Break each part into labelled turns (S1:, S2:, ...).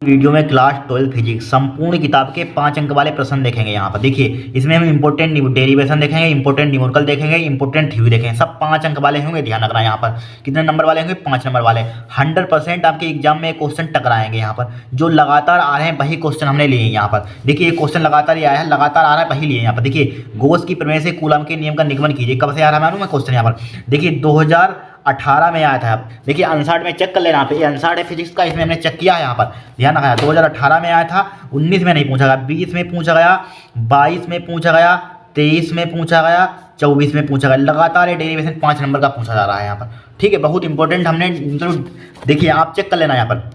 S1: Video में class 12 physics संपूर्ण किताब के 5 अंक वाले प्रश्न देखेंगे। यहाँ पर देखिए, इसमें हम इंपोर्टेंट डेरिवेशन देखेंगे, इंपोर्टेंट न्यूमेरिकल देखेंगे, इंपोर्टेंट थ्योरी देखेंगे। सब 5 अंक वाले होंगे। ध्यान रखना, यहाँ पर कितने नंबर वाले होंगे? 5 नंबर वाले। 100% आपके एग्जाम में क्वेश्चन टकराएंगे। यहाँ पर जो लगातार आ रहे हैं वही क्वेश्चन हमने लिए हैं। यहाँ पर देखिए, ये क्वेश्चन लगातार ही आया है, लगातार आ रहा है, वही लिए। यहाँ पर देखिए, गॉस की प्रमेय से कूलम के नियम का निगमन कीजिए। कब से आ रहा है मालूम है क्वेश्चन? यहाँ पर देखिए 2018 में आया था। आप देखिए अनसार्ट में चेक कर लेना। यहाँ पे अनसार्ट है फिजिक्स का, इसमें हमने चेक किया है। यहाँ पर ध्यान रखना, 2018 में आया था। 19 में नहीं पूछा गया, 20 में पूछा गया, 22 में पूछा गया, 23 में पूछा गया, 24 में पूछा गया। लगातार ये डेरिवेशन 5 नंबर का पूछा जा रहा है यहाँ पर। ठीक है, बहुत इंपॉर्टेंट। हमने मतलब देखिए, आप चेक कर लेना। यहाँ पर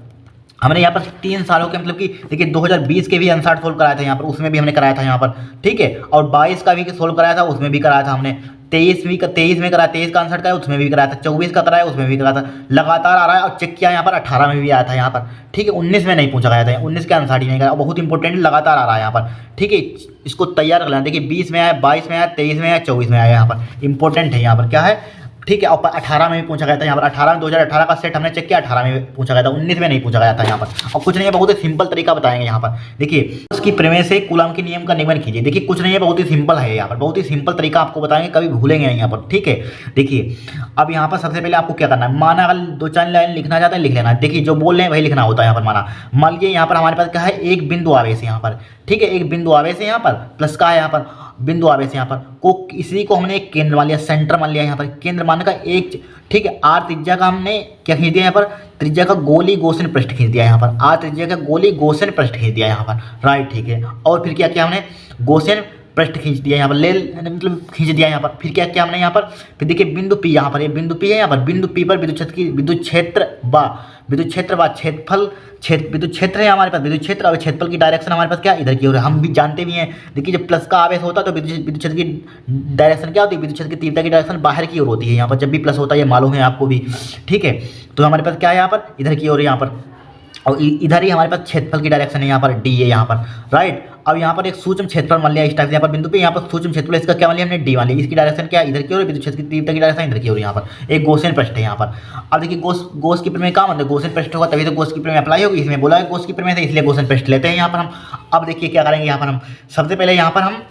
S1: हमने यहाँ पर 3 सालों के मतलब कि देखिए 2020 के भी अनसार्ट सोल्व कराया था। यहाँ पर उसमें भी हमने कराया था यहाँ पर। ठीक है, और 22 का भी सोल्व कराया था, उसमें भी कराया था हमने। 23 में कराया, 23 का आंसर कराया, उसमें भी कराया था। 24 का कराया, उसमें भी कराया था। लगातार आ रहा है और चेक किया यहाँ पर 18 में भी आया था यहाँ पर। ठीक है, 19 में नहीं पूछा गया था, 19 के आंसर ही नहीं कराया। बहुत इंपॉर्टेंट, लगातार आ रहा है यहाँ पर। ठीक है, इसको तैयार कर लेना। देखिए 20 में आया, 22 में आया, 23 में आया, 24 में आया। यहाँ पर इंपॉर्टेंट है। यहाँ पर क्या है? ठीक है, और 18 में भी पूछा गया था। यहाँ पर 18 में 2018 का सेट हमने चेक किया, 18 में पूछा गया था, 19 में नहीं पूछा गया था यहाँ पर। और कुछ नहीं है, बहुत ही सिंपल तरीका बताएंगे यहाँ पर। देखिए, उसकी प्रमेय से कूलम के नियम का निगमन कीजिए। देखिए कुछ नहीं है, बहुत ही सिंपल है। यहाँ पर बहुत ही सिंपल तरीका आपको बताएंगे, कभी भूलेंगे नहीं यहाँ पर। ठीक है, देखिए अब यहाँ पर सबसे पहले आपको क्या करना है, माना अगर 2-4 लाइन लिखना चाहते हैं लिख लेना। देखिए जो बोल रहे हैं वही लिखना होता है यहाँ पर। माना मान लीजिए यहाँ पर हमारे पास क्या है, एक बिंदु आवेश है यहाँ पर। ठीक है, एक बिंदु आवेश है यहाँ पर, प्लस का है यहाँ पर बिंदु आवेश यहाँ पर को, इसी को हमने एक केंद्र मान लिया, सेंटर मान लिया यहाँ पर। केंद्र मान का एक, ठीक है, आर त्रिज्या का हमने क्या खींच दिया यहाँ पर, त्रिज्या का गोली गोसेन पृष्ठ खींच दिया यहाँ पर। आर त्रिज्या का गोली गोसेन पृष्ठ खींच दिया यहाँ पर। राइट, ठीक है, और फिर क्या किया हमने, गोसेन पृष्ठ खींच दिया यहाँ पर, ले मतलब खींच दिया यहाँ पर। फिर क्या किया हमने यहाँ पर, फिर देखिए बिंदु पी यहाँ पर, ये बिंदु पी है यहाँ पर। बिंदु पी पर विद्युत क्षेत्र व क्षेत्रफल, विद्युत क्षेत्र है हमारे पास, विद्युत क्षेत्र और क्षेत्रफल की डायरेक्शन हमारे पास क्या इधर की ओर है। हम भी जानते भी हैं। देखिए जब प्लस का आवेश होता है तो विद्युत क्षेत्र की डायरेक्शन क्या होती है, विद्युत क्षेत्र की तीव्रता की डायरेक्शन बाहर की ओर होती है। यहाँ पर जब भी प्लस होता है, ये मालूम है आपको भी। ठीक है, तो हमारे पास क्या है यहाँ पर, इधर की ओर है यहाँ पर, और इधर ही हमारे पास क्षेत्रफल की डायरेक्शन है यहाँ पर, डी है यहाँ पर। राइट, अब यहाँ पर एक सूक्ष्म क्षेत्रफल मान लिया इस टाइप से यहाँ पर बिंदु पे। यहाँ पर सूक्ष्म क्षेत्रफल, इसका क्या मान लिया हमने, डी मान लिया। इसकी डायरेक्शन क्या है, इधर की ओर, विद्युत क्षेत्र की तीव्रता की डायरेक्शन इधर की ओर। यहाँ पर एक गोसेन पृष्ठ है यहाँ पर। अब देखिए गोस की प्रमेय का मतलब गोसेन पृष्ठ होगा तभी तो गोस की प्रमेय अप्लाई होगी। इसमें बोला है गोस की प्रमेय से, इसलिए गोसेन पृष्ठ लेते हैं यहाँ पर हम। अब देखिए क्या करेंगे यहाँ पर हम, सबसे पहले यहाँ पर हम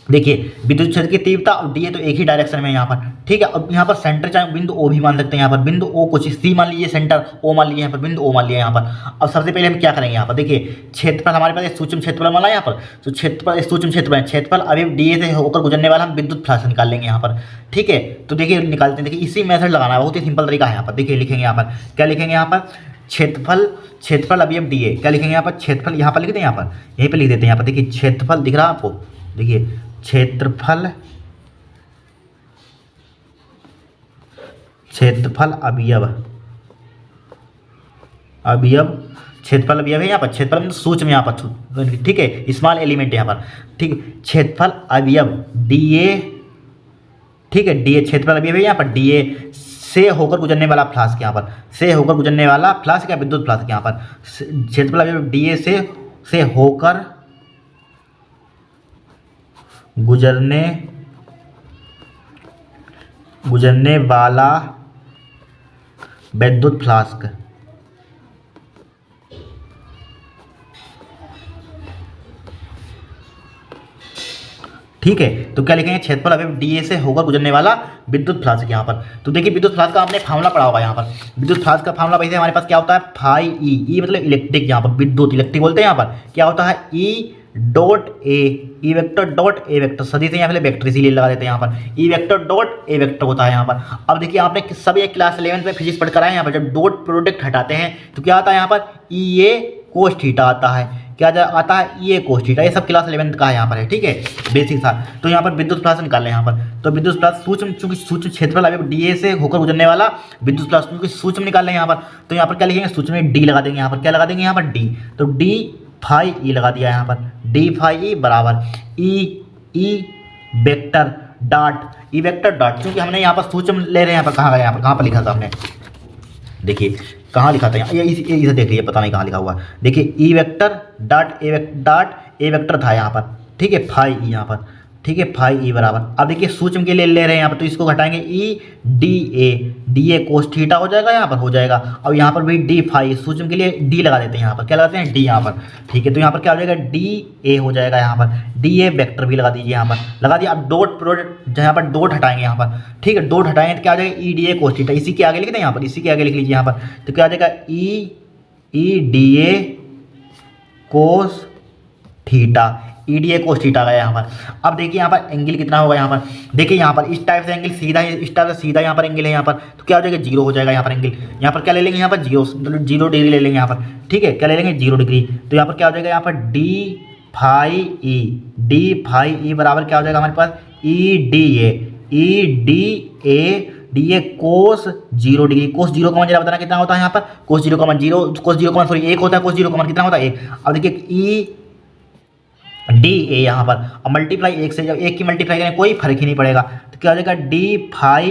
S1: देखिए विद्युत क्षेत्र की तीव्रता और डी है तो एक ही डायरेक्शन में यहाँ पर। ठीक है, अब यहाँ पर सेंटर चाहे बिंदु ओ भी मान सकते हैं यहाँ पर। बिंदु ओ कुछ सी मान लीजिए, सेंटर ओ मान लीजिए यहाँ पर, बिंदु ओ मान लिया यहाँ पर। अब सबसे पहले हम क्या करेंगे यहाँ पर, देखिए क्षेत्रफल हमारे पास सूक्ष्म क्षेत्रफल माना यहाँ पर, तो क्षेत्रफल सूक्ष्म क्षेत्रफल अभी डी ए से होकर गुजरने वाला हम विद्युत फ्लक्स निकाल लेंगे यहाँ पर। ठीक है, तो देखिए निकालते हैं। देखिए इसी मेथड लगाना है, बहुत ही सिंपल तरीका है यहाँ पर। देखिए लिखेंगे यहाँ पर, क्या लिखेंगे यहाँ पर, क्षेत्रफल अभी हम डी ए क्या लिखेंगे यहाँ पर, क्षेत्रफल यहाँ पर लिखते हैं, यहाँ पर यहीं पर लिख देते हैं यहाँ पर। देखिए क्षेत्रफल दिख रहा है आपको, देखिए क्षेत्रफल अवयव क्षेत्रफल अवयव है यहाँ पर। क्षेत्रफल में सूक्ष्म यहाँ पर, ठीक है, स्मॉल एलिमेंट यहाँ पर। ठीक है, क्षेत्रफल अवयव डीए, ठीक है, डीए क्षेत्रफल अवयव है यहाँ पर। डीए से होकर गुजरने वाला फ्लास्क यहाँ पर, से होकर गुजरने वाला फ्लास्क या विद्युत फ्लास्क यहाँ पर। क्षेत्रफल अवयव डीए से होकर गुजरने वाला विद्युत फ्लास्क। ठीक है, तो क्या लिखेंगे, क्षेत्रफल अवयव डीए से होकर गुजरने वाला विद्युत फ्लास्क यहाँ पर। तो देखिए विद्युत फ्लास्क का आपने फार्मूला पढ़ा होगा यहाँ पर। विद्युत फ्लास्क का फार्मूला वैसे हमारे पास क्या होता है, फाई ई मतलब इलेक्ट्रिक, यहाँ पर विद्युत इलेक्ट्रिक बोलते हैं। यहाँ पर क्या होता है, E dot A vector dot A vector, सदी से यहाँ पे वेक्टर इसीलिए लगा देते हैं यहाँ पर। E vector dot A vector होता है यहाँ पर। अब देखिए आपने सब एक क्लास 11 में फिजिक्स पढ़ कर आए। यहाँ पर जब डॉट प्रोडक्ट हटाते हैं तो क्या आता है यहाँ पर, ई ए कोस थीटा आता है। क्या आता है, ई ए कोस थीटा। ये सब क्लास 11 का है यहाँ पर है। ठीक है, बेसिक था। तो यहाँ पर विद्युत फ्लक्स निकाल लें यहाँ पर। तो विद्युत फ्लक्स चूंकि सूक्ष्म क्षेत्रफल अवयव डीए से होकर गुजरने वाला विद्युत फ्लक्स क्योंकि सूक्ष्म निकाल लें यहाँ पर। तो यहाँ पर क्या लिखेंगे, सूक्ष्म में डी लगा देंगे यहाँ पर। क्या लगा देंगे यहाँ पर, डी। तो डी फाई ई लगा दिया यहाँ पर। डी फाई ई बराबर ई वेक्टर डॉट, क्योंकि हमने यहाँ पर सूक्ष्म ले रहे हैं। यहाँ पर कहाँ गया, यहाँ पर कहाँ पर लिखा था हमने, देखिए कहाँ लिखा था, यहाँ इसे देख लीजिए, पता नहीं कहाँ लिखा हुआ है। देखिए E vector dot A vector था यहाँ पर। ठीक है, फाई ई यहाँ पर ठीक है, फाई ई बराबर, अब देखिए सूक्ष्म के लिए ले रहे हैं यहाँ पर, तो इसको घटाएंगे E D A cos theta हो जाएगा यहाँ पर, हो जाएगा। अब यहाँ पर भी डी फाई, सूक्ष्म के लिए डी लगा देते हैं यहाँ पर, क्या लगाते हैं, डी यहाँ पर, ठीक है। तो यहाँ पर क्या हो जाएगा, डी ए हो जाएगा यहाँ पर, डी ए वेक्टर भी लगा दीजिए यहाँ पर, लगा दिया। अब डॉट प्रोडक्ट यहाँ पर डॉट हटाएंगे यहाँ पर, ठीक है, डॉट हटाएंगे तो क्या हो जाएगा, E D A cos theta, इसी के आगे लिख दें यहाँ पर, इसी के आगे लिख लीजिए यहाँ पर, तो क्या हो जाएगा, E D A cos theta, E D A cos theta गया यहाँ पर। अब देखिए यहाँ पर एंगल कितना होगा यहाँ पर, देखिए यहाँ पर इस टाइप से एंगल सीधा है, इस टाइप से सीधा यहाँ पर एंगल है यहाँ पर, तो क्या हो जाएगा, जीरो हो जाएगा यहाँ पर एंगल। यहाँ पर क्या ले लेंगे, यहाँ पर जीरो, मतलब 0 डिग्री ले लेंगे यहाँ पर, ठीक है, क्या ले लेंगे, 0 डिग्री। तो यहाँ पर क्या हो जाएगा, यहाँ पर डी फाई ई बराबर क्या हो जाएगा हमारे पास, E D A cos 0 degree. कोस 0 का मान जरा बताना कितना होता है यहाँ पर, कोस 0 का मान 0, कोस 0 का मान सॉरी 1 होता है, कोस 0 का मान कितना होता है 1। अब देखिए ई डी ए यहाँ पर, अब मल्टीप्लाई 1 से, जब 1 की मल्टीप्लाई करें कोई फर्क ही नहीं पड़ेगा, तो क्या हो जाएगा, डी फाई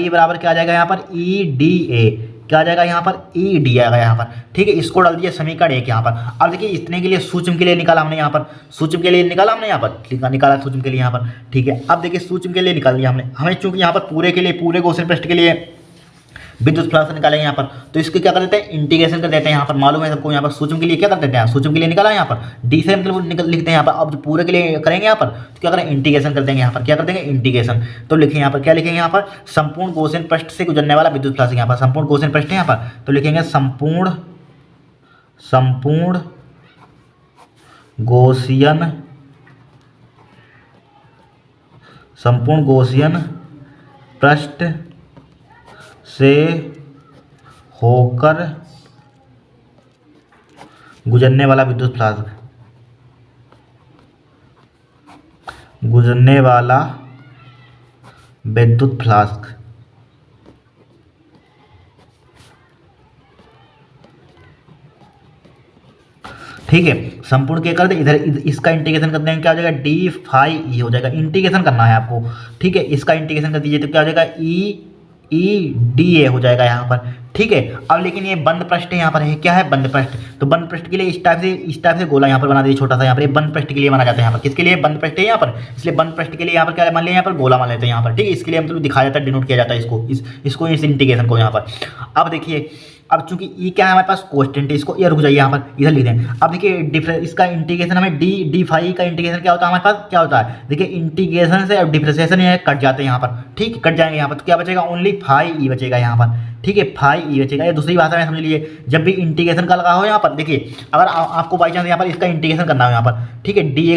S1: ई बराबर क्या आ जाएगा यहाँ पर, ई डी ए, क्या आ जाएगा यहाँ पर, ई डी आएगा यहाँ पर, ठीक है। इसको डाल दिया समीकरण 1 यहाँ पर। अब देखिए इतने के लिए सूक्ष्म के लिए निकाला हमने यहाँ पर, सूक्ष्म के लिए निकाला हमने यहाँ पर, निकाला सूक्ष्म के लिए यहाँ पर, ठीक है। अब देखिए सूक्ष्म के लिए निकाल दिया हमने, हमें चूंकि यहाँ पर पूरे के लिए, पूरे गॉसियन पृष्ठ के लिए विद्युत फ्लक्स निकालेंगे यहाँ पर, तो इसको क्या कर देते हैं, इंटीग्रेशन कर देते हैं यहाँ पर, मालूम है सबको। यहाँ पर सूक्ष्म के लिए क्या कर देते हैं, सूक्ष्म के लिए निकाला यहाँ पर, डी से मतलब लिखते हैं यहाँ पर। अब जो पूरे के लिए करेंगे यहाँ पर, तो क्या करें, इंटीग्रेशन कर देंगे यहाँ पर, क्या कर देंगे, इंटीग्रेशन। तो लिखेंगे यहाँ पर, क्या लिखेंगे यहाँ पर, संपूर्ण गॉसियन पृष्ठ से गुजरने वाला विद्युत फ्लक्स, यहाँ पर संपूर्ण गॉसियन पृष्ठ है यहाँ पर, तो लिखेंगे संपूर्ण गॉसियन पृष्ठ से होकर गुजरने वाला विद्युत फ्लक्स, ठीक है। संपूर्ण क्या कर दे, इधर इसका इंटीग्रेशन कर देंगे, क्या हो जाएगा, डी फाई ई हो जाएगा, इंटीग्रेशन करना है आपको, ठीक है। इसका इंटीग्रेशन कर दीजिए तो क्या हो जाएगा, ई डी ए हो जाएगा यहाँ पर, ठीक है। अब लेकिन ये बंद पृष्ठ यहाँ पर है, क्या है, बंद पृष्ठ। तो बंद पृष्ठ के लिए इस टाइप से गोला यहाँ पर बना दीजिए छोटा सा, यहाँ पर ये बंद पृष्ठ के लिए माना जाता है यहाँ पर, किसके लिए, बंद पृष्ठ है यहाँ पर, इसलिए बंद पृष्ठ के लिए यहाँ पर क्या मान लिया, यहाँ पर गोला मान लेते हैं यहाँ पर, ठीक है। इसके लिए मतलब दिखाया जाता है, डिनोट किया जाता है इसको इस इंटीग्रेशन को यहाँ पर। अब देखिए, अब चूंकि ई क्या है हमारे पास, कांस्टेंट है, इसको ये रुक जाइए यहाँ पर, इधर लिख दें। अब देखिए इसका इंटीग्रेशन हमें डी फाई का इंटीग्रेशन क्या होता है हमारे पास, क्या होता है, देखिए इंटीग्रेशन से डिफरेंशिएशन ये कट जाते हैं यहाँ पर, ठीक, कट जाएंगे यहाँ पर, तो क्या बचेगा, ओनली फाई ई बचेगा यहाँ पर, ठीक है, फाई ई बचेगा। ये दूसरी भाषा में समझ लीजिए, जब भी इंटीग्रेशन का लगा हो यहाँ पर, देखिए अगर आपको बाई चांस यहाँ पर इसका इंटीग्रेशन करना हो यहाँ पर, ठीक है, डी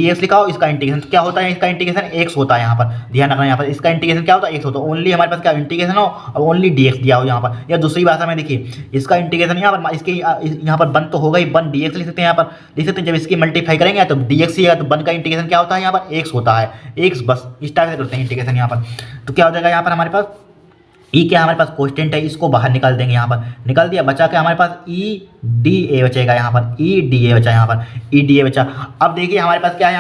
S1: एक्स लिखा हो, इसका इंटीग्रेशन क्या होता है, इसका इंटीग्रेशन एक्स होता है यहाँ पर, ध्यान रखना यहाँ पर, इसका इंटीग्रेशन क्या होता है, एक्स होता है। ओनली हमारे पास क्या इंटीग्रेशन हो और ओनली डी एक्स दिया हो यहाँ पर, या दूसरी भाषा में देखिए इसका इंटीग्रेशन यहाँ पर, इसके यहाँ पर वन तो होगा ही, वन डी एक्स लिख सकते हैं यहाँ पर, लिख सकते हैं। जब इसकी मल्टीप्लाई करेंगे तो डी एक्स ही है, तो वन का इंटीग्रेशन क्या होता है यहाँ पर, एक्स होता है, एक्स, बस इस टाइप से करते हैं इंटीग्रेशन यहाँ पर। तो क्या हो जाएगा यहाँ पर हमारे पास, ई क्या हमारे पास कांस्टेंट है, इसको बाहर निकाल देंगे यहाँ पर, निकाल दिया, बचा क्या हमारे पास, ई डी ए बचेगा यहाँ पर, ई डी ए बचा यहाँ पर, ई डी ए बचा। अब देखिए हमारे पास क्या है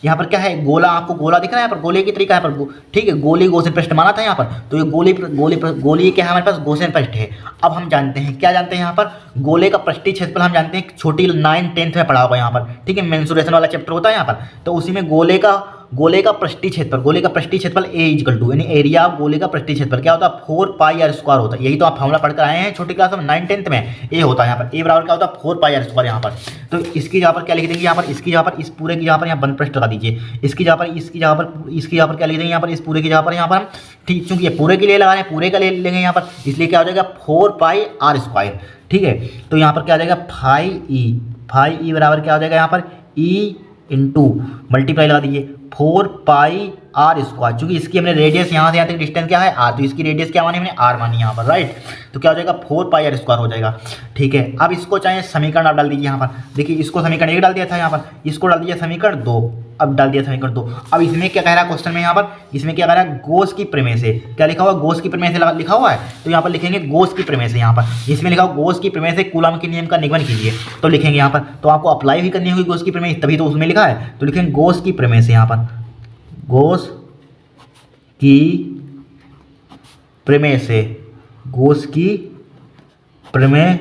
S1: यहाँ पर क्या है, गोला, आपको गोला दिख रहा है यहाँ पर, गोले की तरीका है पर, ठीक है, गोली गॉसियन पृष्ठ माना था यहाँ पर, तो ये गोली क्या है हमारे पास, गॉसियन पृष्ठ है। अब हम जानते हैं, क्या जानते हैं यहाँ पर, गोले का पृष्ठीय क्षेत्रफल हम जानते हैं, छोटी 9th-10th में पढ़ा होगा यहाँ पर, ठीक है, मेंसुरेशन वाला चैप्टर होता है यहाँ पर, तो उसी में गोले का पृष्ठीय क्षेत्रफल ए इक्वल टू, यानी एरिया ऑफ गोले का पृष्ठीय क्षेत्रफल क्या होता है, 4 पाई आर स्क्वायर होता है। यही तो आप फॉर्मूला पढ़कर आए हैं छोटी क्लास में 9th-10th में, ए होता है यहाँ पर, ए बराबर क्या होता है, 4 पाई आर स्क्वायर यहाँ पर। तो इसकी जगह पर क्या लिख देंगे यहाँ पर, इसकी जगह पर, इस पूरे की जगह पर यहाँ बंद पृष्ठ लगा दीजिए, इसकी जगह पर क्या लिख देंगे यहाँ पर, इस पूरे की जगह पर यहाँ पर, ठीक, चूंकि ये पूरे के लिए लगा रहे हैं, पूरे का ले लेंगे यहाँ पर, इसलिए क्या हो जाएगा, 4 पाई आर स्क्वायर, ठीक है। तो यहाँ पर क्या आ जाएगा, फाई ई बराबर क्या हो जाएगा यहाँ पर, ई इंटू मल्टीप्लाई लगा दीजिए 4 पाई आर स्क्वायर, चूंकि इसकी हमने रेडियस यहाँ से यहाँ तक डिस्टेंस क्या है आर, तो इसकी रेडियस क्या मानी हमने, आर मानी यहाँ पर, राइट। तो क्या हो जाएगा, 4 पाई आर स्क्वायर हो जाएगा, ठीक है। अब इसको चाहे समीकरण आप डाल दीजिए यहाँ पर, देखिए इसको समीकरण 1 डाल दिया था यहाँ पर, इसको डाल दीजिए समीकरण 2, अब डाल दिया समीकरण 2। अब इसमें क्या कह रहा है क्वेश्चन में यहाँ पर, इसमें क्या कह रहा है, गोस की प्रमेय से, क्या लिखा हुआ, गोस की प्रमेय से लिखा हुआ है, तो यहाँ पर लिखेंगे गोस की प्रमेय से, यहाँ पर इसमें लिखा हुआ गोस की प्रमेय से कूलॉम के नियम का निगमन कीजिए, तो लिखेंगे यहाँ पर, तो आपको अप्लाई भी करनी होगी गोस की प्रमेय, तभी तो उसमें लिखा है, तो लिखेंगे गोस की प्रमेय से, यहाँ पर गोस की प्रमेय से, गोस की प्रमेय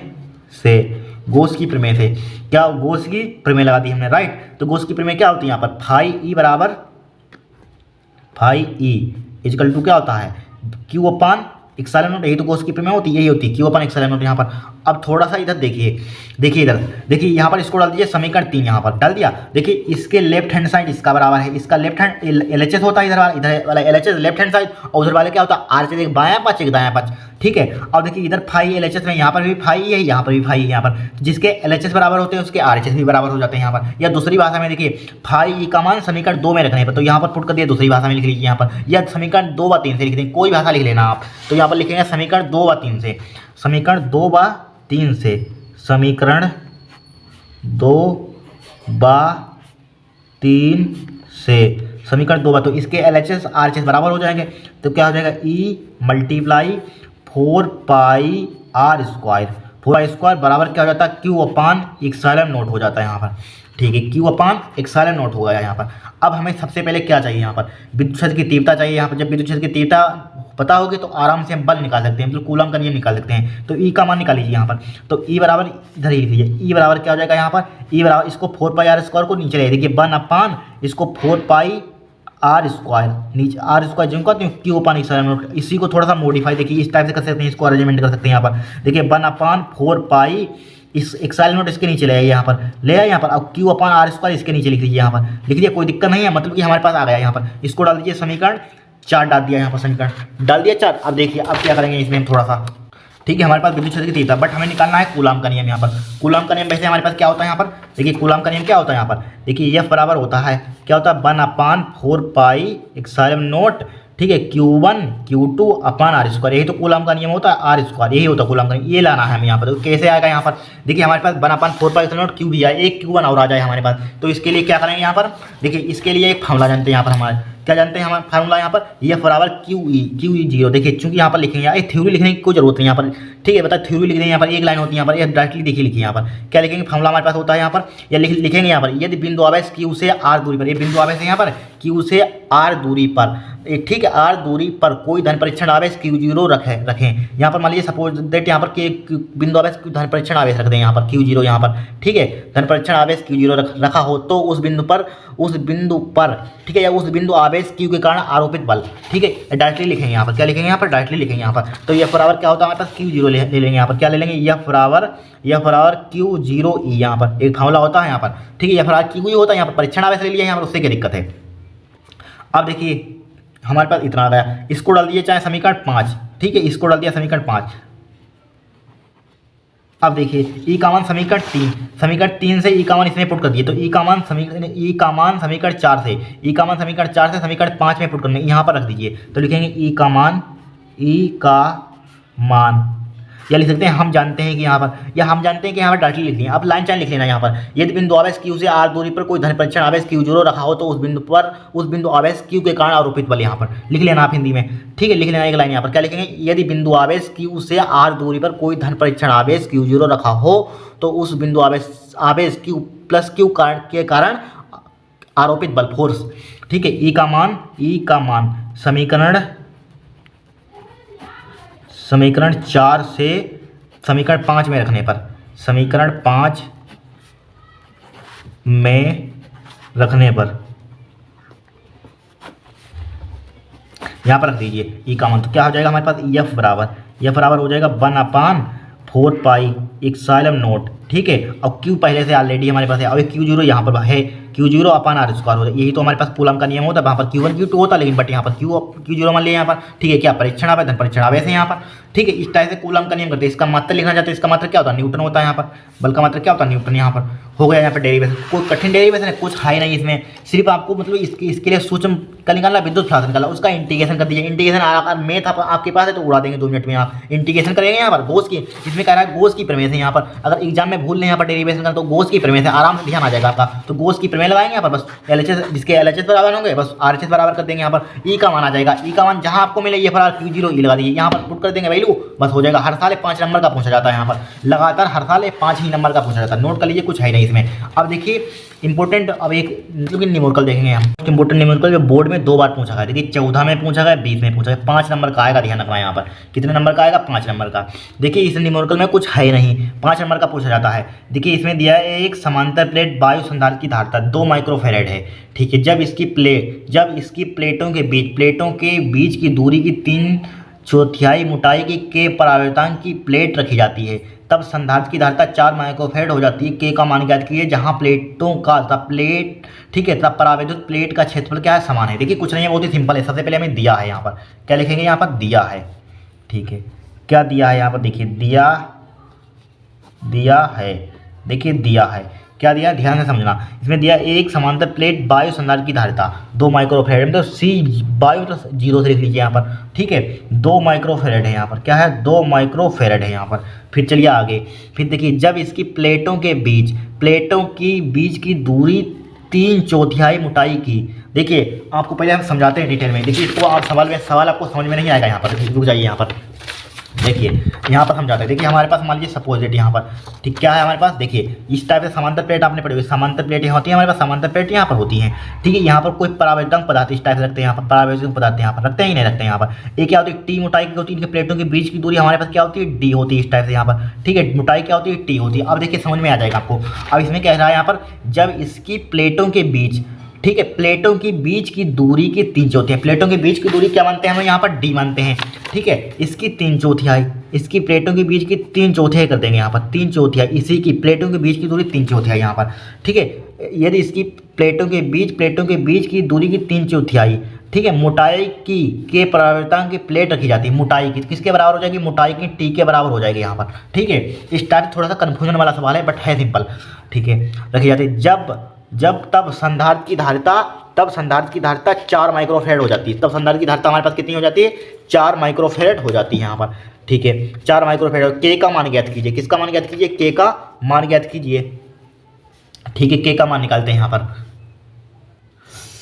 S1: से गोस की प्रमेय से, क्या गोस की प्रमेय लगा दी हमने, राइट। तो गोस की प्रमेय क्या होती है यहाँ पर, फाई ई बराबर फाई ई इजकल टू क्या होता है, क्यू अपान इक्साइलन नोट, यही तो गोस की प्रमेय होती है, यही होती है क्यू अपान इक्साइलन नोट यहाँ पर। अब थोड़ा सा इधर देखिए, देखिए इधर देखिए, यहाँ पर इसको डाल दीजिए समीकरण 3, यहाँ पर डाल दिया। देखिए इसके लेफ्ट हैंड साइड इसका बराबर है, इसका लेफ्ट हैंड एलएचएस होता है, इधर वाला एलएचएस लेफ्ट हैंड साइड, और उधर वाले क्या होता है आरएचएस, एक बायां पक्ष एक दायां पक्ष, ठीक है। और देखिए इधर फाई एलएचएस में, यहाँ पर भी फाई है, यहाँ पर भी फाई है, यहाँ पर जिसके एलएचएस बराबर होते हैं उसके आरएचएस भी बराबर हो जाते हैं यहाँ पर। या दूसरी भाषा में देखिए, फाई ई का मान समीकरण 2 में रखने पर, तो यहाँ पर पुट कर दिया, दूसरी भाषा में लिख लीजिए यहाँ पर, या समीकरण 2 व 3 से लिख दें, कोई भाषा लिख लेना आप। तो यहाँ पर लिखेंगे समीकरण 2 व 3 से, समीकरण 2 व 3 से, समीकरण 2 व 3 से, समीकरण 2 तो इसके एलएचएस आरएचएस बराबर हो जाएंगे। तो क्या हो जाएगा, E multiply 4 pi r square, 4 square बराबर क्या हो जाता है, क्यू अपान इक्साइलन नोट हो जाता है यहाँ पर, ठीक है, क्यू अपान इक्साइलन नोट हो गया यहाँ पर। अब हमें सबसे पहले क्या चाहिए यहाँ पर, विद्युत क्षेत्र की तीव्रता चाहिए यहाँ पर। जब विद्युत क्षेत्र की तीव्रता पता होगी तो आराम से हम बल निकाल सकते हैं, मतलब कूलम का नियम निकाल सकते हैं। तो ई का मान निकाल लीजिए यहाँ पर, तो ई बराबर इधर ही लीजिए, ई बराबर क्या हो जाएगा यहाँ पर, ई बराबर इसको 4 पाई आर स्क्वायर को नीचे ले देखिए, 1 अपान इसको 4 पाई आर स्क्वायर, नीचे आर स्क्वायर जिनको कहते हैं क्यू अपान इक्साइलन नोट, इसी को थोड़ा सा मॉडिफाई देखिए इस टाइप से कर सकते हैं, इसको अरेंजमेंट कर सकते हैं यहाँ पर। देखिए 1 अपान 4 पाई इस इक्साइलन नोट इसके नीचे ले आइए यहाँ पर, ले आए यहाँ पर। अब क्यू अपान आर स्क्वायर इसके नीचे लिख लीजिए यहाँ पर, लिख दिया, कोई दिक्कत नहीं है, मतलब कि हमारे पास आ गया यहाँ पर। इसको डाल दीजिए समीकरण 4 डाल दिया यहाँ पर, समीकरण डाल दिया 4। अब देखिए अब क्या करेंगे इसमें हम थोड़ा सा, ठीक है, हमारे पास विद्युत क्षेत्र की तीव्रता, बट हमें निकालना है कूलम का नियम यहाँ पर। कूलम का नियम वैसे हमारे पास क्या होता है यहाँ पर, देखिए कूलम का नियम क्या होता है यहाँ पर, देखिए एफ बराबर होता है क्या होता है, 1 अपान 4 पाई इक्साइलन नोट, ठीक है, Q1 Q2 upon R square, यही तो कूलम का नियम होता है, आर स्क्वायर यही होता है कूलम का नियम, ये लाना है हमें यहाँ पर। तो कैसे आएगा यहाँ पर, देखिए हमारे पास 1 अपान 4 पाई इक्साइलन नोट क्यू भी आए, एक Q1 और आ जाए हमारे पास। तो इसके लिए क्या करेंगे यहाँ पर, देखिए इसके लिए एक फॉर्मूला जानते हैं यहाँ पर, हमारे क्या जानते हैं हमारा फार्मूला यहाँ पर, एफ बराबर क्यू ई 0। देखिए चूंकि यहाँ पर लिखेंगे, ये थ्योरी लिखने की कोई जरूरत नहीं यहाँ पर, ठीक है, बता थ्योरी लिख दें यहाँ पर, एक लाइन होती है यहाँ पर, ये डायरेक्टली देखिए लिखिए यहाँ पर क्या लिखेंगे, फार्मूला हमारे पास होता है यहाँ पर, या लिखेंगे यहाँ पर, यदि बिंदु आवेश क्यू से आर दूरी पर, ये बिंदु आवेश है यहाँ पर क्यू से आर दूरी पर, ठीक है, आर दूरी पर कोई धन परीक्षण आवेश Q0 रखें। यहाँ पर मान लीजिए सपोज दैट यहाँ पर के बिंदु आवेश धन परीक्षण आवेश रख दें यहाँ पर Q0 यहाँ पर, ठीक है, धन परीक्षण आवेश Q0 रखा हो तो उस बिंदु पर ठीक है, या उस बिंदु आवेश Q के कारण आरोपित बल, ठीक है, डायरेक्टली लिखेंगे यहाँ पर, क्या लिखेंगे यहाँ पर, डायरेक्टली लिखेंगे यहाँ पर। तो यह बराबर क्या होता है हमारे पास, Q0 ले लेंगे यहाँ पर, क्या ले लेंगे, यह बराबर Q0E यहाँ पर एक फार्मूला होता है यहाँ पर, ठीक है, यह बराबर Q होता है यहाँ पर, परीक्षण आवेश ले लिया यहाँ पर, उससे क्या दिक्कत है। अब देखिए हमारे पास इतना आ गया, इसको डाल दिए चाहे समीकरण 5, ठीक है, इसको डाल दिया समीकरण 5। अब देखिए ई का मान समीकरण 3 से ई का मान इसमें पुट कर दिए, तो ई का मान समीकरण 4 से, ई का मान समीकरण 4 से समीकरण 5 में पुट करने यहाँ पर रख दीजिए। तो लिखेंगे ई का मान, या लिख सकते हैं हम जानते हैं कि यहाँ पर, या हम जानते हैं कि यहाँ पर डायरेक्टली लिख लिया। अब लाइन चाहे लिख लेना यहाँ पर, यदि बिंदु आवेश Q से आर दूरी पर कोई धन परीक्षण आवेश Q0 रखा हो तो उस बिंदु आवेश Q के कारण आरोपित बल यहाँ पर लिख लेना आप हिंदी में, ठीक है, लिख लेना एक लाइन यहाँ पर, क्या लिखेंगे, यदि बिंदु आवेश Q से आर दूरी पर कोई धन परीक्षण आवेश Q0 रखा हो तो उस बिंदु आवेश Q प्लस Q के कारण आरोपित बल फोर्स, ठीक है, ई का मान समीकरण 4 से समीकरण 5 में रखने पर, समीकरण 5 में रखने पर यहाँ पर रख दीजिए ई का मान। तो क्या हो जाएगा हमारे पास, एफ बराबर हो जाएगा 1 अपान 4 पाई इक्साइलन नोट, ठीक है, और Q पहले से ऑलरेडी हमारे पास है, और Q0 यहाँ पर है, Q0 अपान आर स्क्वायर होता है, यही तो हमारे पास कूलम का नियम होता है। वहाँ पर Q1 Q2 होता है, लेकिन बट यहाँ पर Q0 मान लिया यहाँ पर, ठीक है, क्या परीक्षण आवेश धन परीक्षण आवेश है यहाँ पर, ठीक है, इस टाइप से कूलम का नियम करते हैं। इसका मात्रा लिखना चाहते हैं, इसका मात्रा क्या होता है, न्यूटन होता है यहाँ पर, बल का मात्रा क्या होता है, न्यूटन यहाँ पर हो गया। यहाँ पर डेरिवेशन कोई कठिन डेरिवेशन है, कुछ है नहीं इसमें, सिर्फ आपको मतलब इसके लिए सूक्ष्म का निकालना, विद्युत फ्लक्स निकालना, उसका इंटीग्रेशन कर दीजिए। इंटीग्रेशन मेथ आपके पास है तो उड़ा देंगे 2 मिनट में, आप इंटीग्रेशन करेंगे यहाँ पर गोस की, इसमें कह रहा है गोस की प्रमेय से यहाँ पर, अगर एग्जाम में भूल लें यहाँ पर डेरिवेशन करना तो गोस की प्रमेय से आराम से ध्यान आ जाएगा आपका। तो गोस की प्रमेय में लगाएंगे यहाँ पर बस LHS, जिसके LHS बराबर होंगे बस RHS बराबर कर देंगे। यहाँ पर ई का मान आ जाएगा, ई का मान जहाँ आपको मिले ये फरार Q0 ई लगा दीजिए, यहाँ पर पुट कर देंगे वैल्यू, बस हो जाएगा। हर साल 5 नंबर का पूछा जाता है, यहाँ पर लगातार हर साल 5 ही नंबर का पूछा जाता है, नोट कर लीजिए, कुछ है नहीं इसमें। अब देखिए इंपॉर्टेंट, अब एक मतलब कि न्यूमेरिकल देखेंगे हम, इंपॉर्टेंट न्यूमेरिकल जो बोर्ड में 2 बार पूछा गया, देखिए 14 में पूछा गया, 20 में पूछा गया, 5 नंबर का आएगा, ध्यान रखना यहाँ पर कितने नंबर का आएगा, 5 नंबर का। देखिए इस न्यूमेरिकल में कुछ है नहीं, 5 नंबर का पूछा जाता है। देखिए इसमें दिया है एक समांतर प्लेट वायु संधारित्र की धारिता 2 माइक्रोफैराड है, ठीक है। जब इसकी प्लेटों के बीच की दूरी की 3/4 मोटाई की के परावर्तन की प्लेट रखी जाती है, तब संधारित्र की धारिता 4 माइक्रोफैराड हो जाती है। के का मान ज्ञात कीजिए जहां प्लेटों का प्लेट, ठीक है, तब परावैद्युत प्लेट का क्षेत्रफल क्या है, समान है। देखिए कुछ नहीं है, बहुत ही सिंपल है। सबसे पहले हमें दिया है, यहाँ पर क्या लिखेंगे, यहाँ पर दिया है, ठीक है। क्या दिया है यहाँ पर, देखिए दिया है, देखिए दिया है, क्या दिया है, ध्यान से समझना। इसमें दिया एक समांतर प्लेट वायु संधारित्र की धारिता 2 माइक्रोफैराड, मतलब सी वायु तो 0 से लिख लीजिए यहाँ पर, ठीक है। 2 माइक्रोफैराड है यहाँ पर, क्या है, 2 माइक्रोफैराड है यहाँ पर। फिर चलिए आगे, फिर देखिए जब इसकी प्लेटों की बीच की दूरी 3/4 मोटाई की, देखिए आपको पहले हम समझाते हैं डिटेल में। देखिए इसको आप सवाल आपको समझ में नहीं आएगा यहाँ पर, रुक जाइए यहाँ पर, देखिए यहाँ पर समझाते हैं। देखिए हमारे पास मान लीजिए सपोजिट यहाँ पर, ठीक, क्या है हमारे पास, देखिए इस टाइप से समांतर प्लेट आपने पढ़ी हुई, समांतर प्लेट यहाँ होती है हमारे पास, समांतर प्लेट यहाँ पर होती हैं, ठीक है। यहाँ पर कोई परावैद्युत पदार्थ इस टाइप से रखते हैं, यहाँ पर परावैद्युत पदार्थ यहाँ पर रखते हैं ही नहीं रखते हैं। यहाँ पर एक क्या होती है, टी मोटाई की होती है, इनके प्लेटों के बीच की दूरी हमारे पास क्या होती है, डी होती है इस टाइप से यहाँ पर, ठीक है। मोटाई क्या होती है, टी होती है। अब देखिए समझ में आ जाएगा आपको। अब इसमें कह रहा है यहाँ पर जब इसकी प्लेटों के बीच, ठीक है, प्लेटों की बीच की दूरी की 3/4, प्लेटों के बीच की दूरी क्या मानते हैं हम यहाँ पर, डी मानते हैं, ठीक है। इसकी 3/4, इसकी प्लेटों के बीच की 3/4 कर देंगे यहाँ पर, 3/4, इसी की प्लेटों के बीच की दूरी 3/4 यहाँ पर, ठीक है। यदि इसकी प्लेटों के बीच की दूरी की 3/4, ठीक है, मोटाई की के परावर्तन की प्लेट रखी जाती है, मोटाई की किसके बराबर हो जाएगी, मोटाई की टी के बराबर हो जाएगी यहाँ पर, ठीक है। इस टाइप थोड़ा सा कन्फ्यूजन वाला सवाल है बट है सिंपल, ठीक है। रखी जाती है तब संधारित्र की धारिता 4 माइक्रोफैराड हो जाती है। तब संधारित्र की धारिता हमारे पास कितनी हो जाती है, 4 माइक्रोफैराड हो जाती है यहाँ पर, ठीक है। 4 माइक्रोफैराड। के का मान ज्ञात कीजिए, किसका मान ज्ञात कीजिए, के का मान ज्ञात कीजिए, ठीक है। के का मान निकालते हैं यहाँ पर,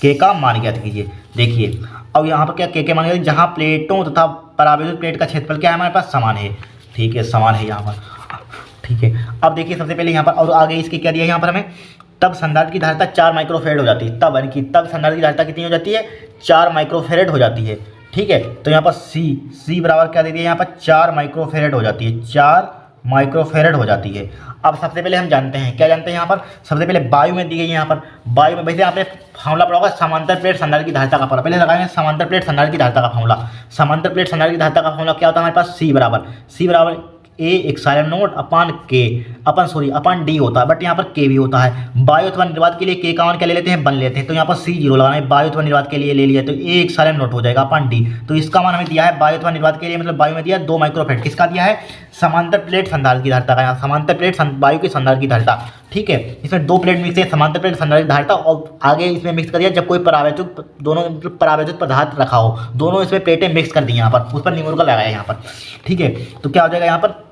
S1: के का मान ज्ञात कीजिए। देखिए अब यहाँ पर क्या के मान ज्ञात, जहाँ प्लेटों तथा परावैद्युत प्लेट का क्षेत्रफल क्या है हमारे पास, समान है, ठीक है, समान है यहाँ पर, ठीक है। अब देखिए सबसे पहले यहाँ पर, और आगे इसके क्या दिया है यहाँ पर हमें, तब संधारित्र की धारिता 4 माइक्रोफैराड हो जाती है, तब यानी कि तब संधारित्र की धारिता कितनी हो जाती है, 4 माइक्रोफैराड हो जाती है, ठीक है। तो यहाँ पर सी बराबर क्या दे दिया यहाँ पर, 4 माइक्रोफैराड हो जाती है, 4 माइक्रोफैराड हो जाती है। अब सबसे पहले हम जानते हैं, क्या जानते हैं यहाँ पर, सबसे पहले वायु में दी गई है यहाँ पर, वायु में वैसे आपने फार्मूला पढ़ा होगा समांतर प्लेट संधारित्र की धारिता का फार्मूला, पहले लगाएंगे समांतर प्लेट संधारित्र की धारिता का फार्मूला। समांतर प्लेट संधारित्र की धारिता का फार्मूला क्या होता है हमारे पास, सी बराबर A epsilon not upon D होता है, बट यहाँ पर के भी होता है। वायु अथवा निर्वात के लिए के का मान क्या ले लेते हैं, 1 लेते हैं, तो यहाँ पर C0 लगाना है। वायु अथवा निर्वात के लिए ले लिया तो ए एप्सिलॉन नॉट हो जाएगा अपन डी, तो इसका मान हमें दिया है वायु अथवा निर्वात के लिए, मतलब वायु में दिया 2 माइक्रोफैराड, किसका दिया है, समांतर प्लेट संधारित्र की धारिता का, यहाँ समांतर प्लेट वायु की संधारित्र की धारिता, ठीक है। इसमें 2 प्लेट मिक्स है, समांतर प्लेट संधारित्र की धारिता, और आगे इसमें मिक्स कर दिया जब कोई परावैद्युत, दोनों मतलब परावैद्युत पदार्थ रखा हो, दोनों इसमें प्लेटें मिक्स कर दी यहाँ पर, उस पर न्यूमेरिकल लगाया यहाँ पर, ठीक है। तो क्या हो जाएगा यहाँ पर,